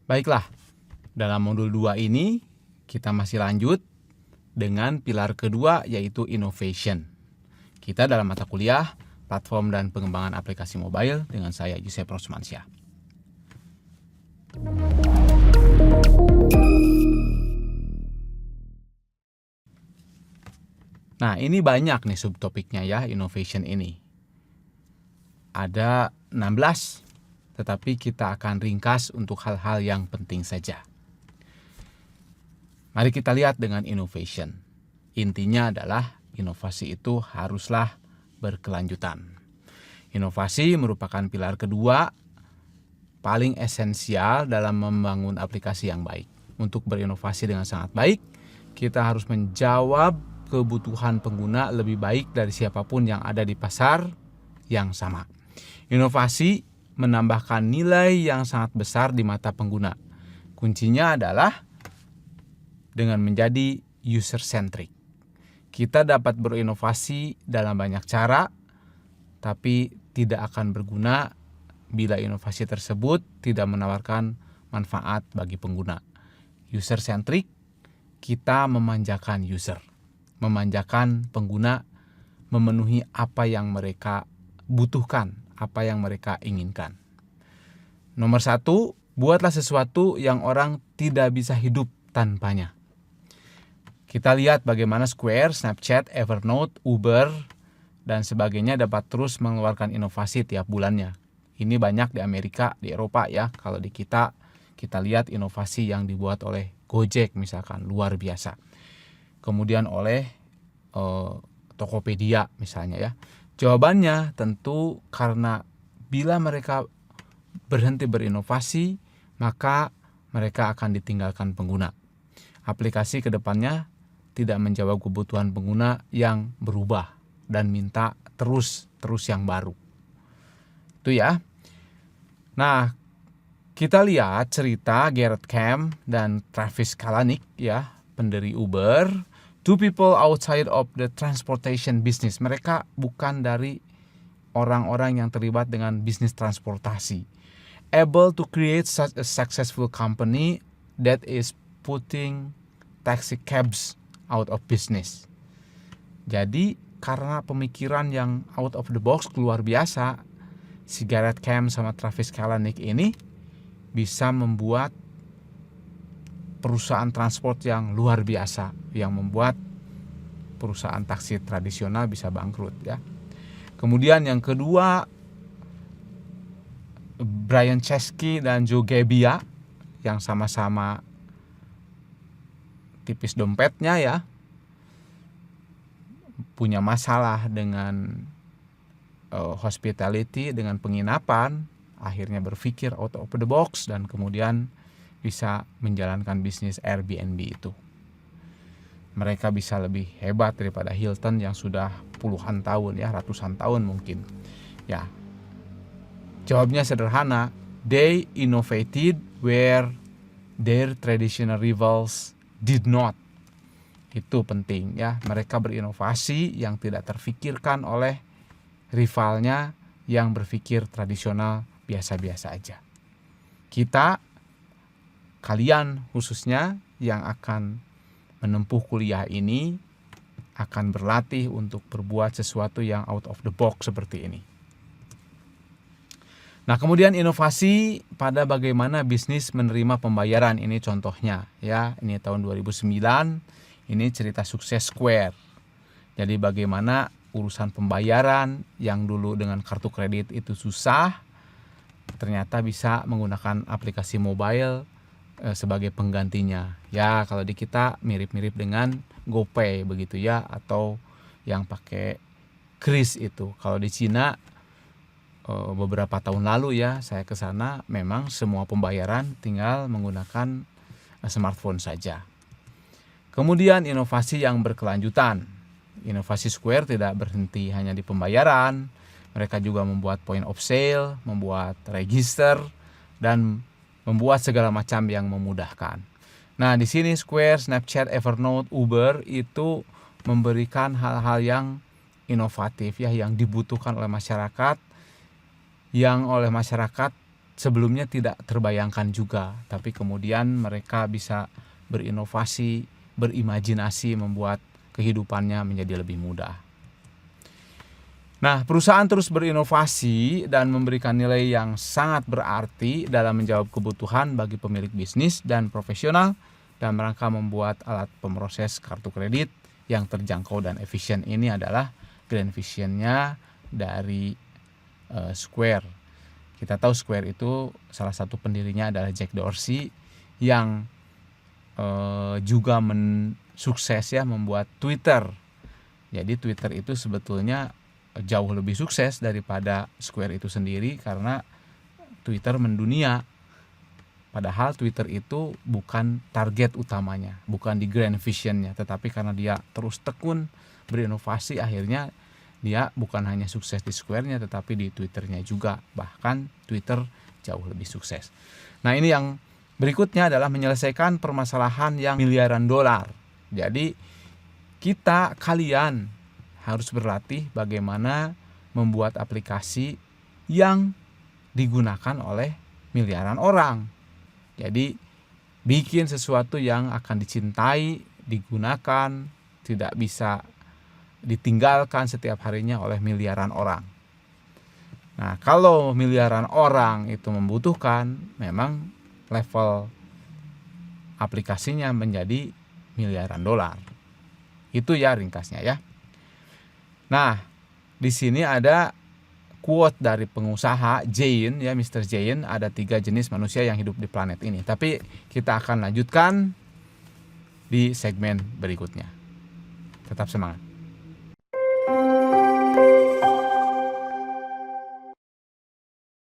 Baiklah, dalam modul 2 ini kita masih lanjut dengan pilar kedua yaitu innovation. Kita dalam mata kuliah platform dan pengembangan aplikasi mobile dengan saya Yusef Rosmansyah. Nah, ini banyak nih subtopiknya ya, innovation ini. Ada 16, tetapi kita akan ringkas untuk hal-hal yang penting saja. Mari kita lihat dengan innovation. Intinya adalah inovasi itu haruslah berkelanjutan. Inovasi merupakan pilar kedua paling esensial dalam membangun aplikasi yang baik. Untuk berinovasi dengan sangat baik, kita harus menjawab kebutuhan pengguna lebih baik dari siapapun yang ada di pasar yang sama. Inovasi menambahkan nilai yang sangat besar di mata pengguna. Kuncinya adalah dengan menjadi user-centric. Kita dapat berinovasi dalam banyak cara, tapi tidak akan berguna bila inovasi tersebut tidak menawarkan manfaat bagi pengguna. User-centric, kita memanjakan user, memanjakan pengguna, memenuhi apa yang mereka butuhkan, apa yang mereka inginkan. Nomor 1, buatlah sesuatu yang orang tidak bisa hidup tanpanya. Kita lihat bagaimana Square, Snapchat, Evernote, Uber, dan sebagainya dapat terus mengeluarkan inovasi tiap bulannya. Ini banyak di Amerika, di Eropa ya. Kalau di kita lihat inovasi yang dibuat oleh Gojek misalkan, luar biasa. Kemudian oleh Tokopedia misalnya ya. Jawabannya tentu karena bila mereka berhenti berinovasi, maka mereka akan ditinggalkan pengguna. Aplikasi ke depannya tidak menjawab kebutuhan pengguna yang berubah dan minta terus yang baru. Itu ya. Nah, kita lihat cerita Garrett Camp dan Travis Kalanick ya, pendiri Uber. Two people outside of the transportation business. Mereka bukan dari orang-orang yang terlibat dengan bisnis transportasi. Able to create such a successful company that is putting taxi cabs out of business. Jadi karena pemikiran yang out of the box luar biasa, si Garrett Camp sama Travis Kalanick ini bisa membuat perusahaan transport yang luar biasa, yang membuat perusahaan taksi tradisional bisa bangkrut ya. Kemudian yang kedua, Brian Chesky dan Joe Gebbia yang sama-sama tipis dompetnya ya, punya masalah dengan hospitality, dengan penginapan, akhirnya berpikir out of the box dan kemudian bisa menjalankan bisnis Airbnb itu. Mereka bisa lebih hebat daripada Hilton yang sudah puluhan tahun ya, ratusan tahun mungkin. Ya. Jawabnya sederhana, they innovated where their traditional rivals did not. Itu penting ya. Mereka berinovasi yang tidak terfikirkan oleh rivalnya yang berpikir tradisional biasa-biasa aja. Kalian khususnya yang akan menempuh kuliah ini akan berlatih untuk berbuat sesuatu yang out of the box seperti ini. Nah, kemudian inovasi pada bagaimana bisnis menerima pembayaran, ini contohnya ya. Ini tahun 2009, ini cerita sukses Square. Jadi bagaimana urusan pembayaran yang dulu dengan kartu kredit itu susah, ternyata bisa menggunakan aplikasi mobile sebagai penggantinya. Ya, kalau di kita mirip-mirip dengan GoPay begitu ya, atau yang pakai kris itu. Kalau di Cina beberapa tahun lalu ya, saya ke sana, memang semua pembayaran tinggal menggunakan smartphone saja. Kemudian inovasi yang berkelanjutan. Inovasi Square tidak berhenti hanya di pembayaran. Mereka juga membuat point of sale, membuat register, dan membuat segala macam yang memudahkan. Nah, di sini Square, Snapchat, Evernote, Uber itu memberikan hal-hal yang inovatif ya, yang dibutuhkan oleh masyarakat, yang oleh masyarakat sebelumnya tidak terbayangkan juga, tapi kemudian mereka bisa berinovasi, berimajinasi, membuat kehidupannya menjadi lebih mudah. Nah, perusahaan terus berinovasi dan memberikan nilai yang sangat berarti dalam menjawab kebutuhan bagi pemilik bisnis dan profesional dalam rangka membuat alat pemroses kartu kredit yang terjangkau dan efisien. Ini adalah grand vision-nya dari Square. Kita tahu Square itu salah satu pendirinya adalah Jack Dorsey yang juga sukses ya membuat Twitter. Jadi Twitter itu sebetulnya jauh lebih sukses daripada Square itu sendiri karena Twitter mendunia. Padahal Twitter itu bukan target utamanya, bukan di grand vision-nya, tetapi karena dia terus tekun berinovasi, akhirnya dia bukan hanya sukses di Square-nya tetapi di Twitter-nya juga. Bahkan Twitter jauh lebih sukses. Nah, ini yang berikutnya adalah menyelesaikan permasalahan yang miliaran dolar. Jadi kalian harus berlatih bagaimana membuat aplikasi yang digunakan oleh miliaran orang. Jadi bikin sesuatu yang akan dicintai, digunakan, tidak bisa ditinggalkan setiap harinya oleh miliaran orang. Nah, kalau miliaran orang itu membutuhkan, memang level aplikasinya menjadi miliaran dolar. Itu ya ringkasnya ya. Nah, di sini ada quote dari pengusaha Jain ya, Mr. Jain, ada 3 jenis manusia yang hidup di planet ini. Tapi kita akan lanjutkan di segmen berikutnya. Tetap semangat.